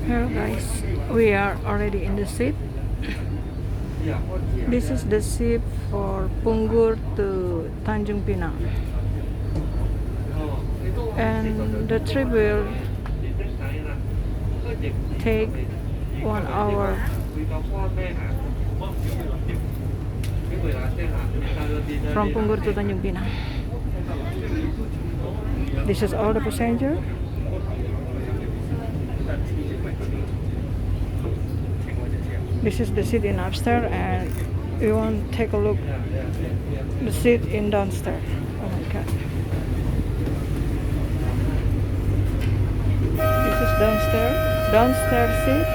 Hello guys, we are already in the ship. This is the ship for Pungur to Tanjung Pinang, and the trip will take 1 hour. From Pungur to Tanjung Pinang. This is all the passenger. This is the seat in upstairs, and we want to take a look the seat in downstairs. Oh my god. This is downstairs seat.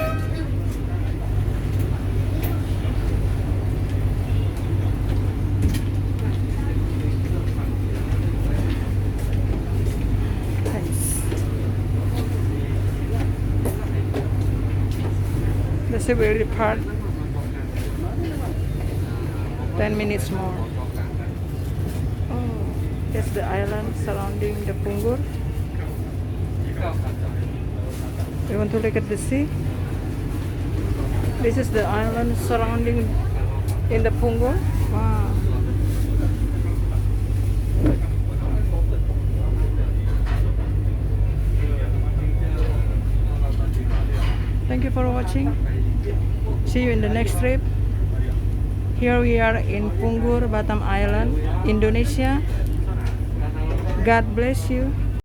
The ship will depart 10 minutes more. Oh, that's the island surrounding the Pungur. You want to look at the sea? This is the island surrounding in the Pungur. Wow. Thank you for watching. See you in the next trip. Here we are in Pungur, Batam Island, Indonesia. God bless you.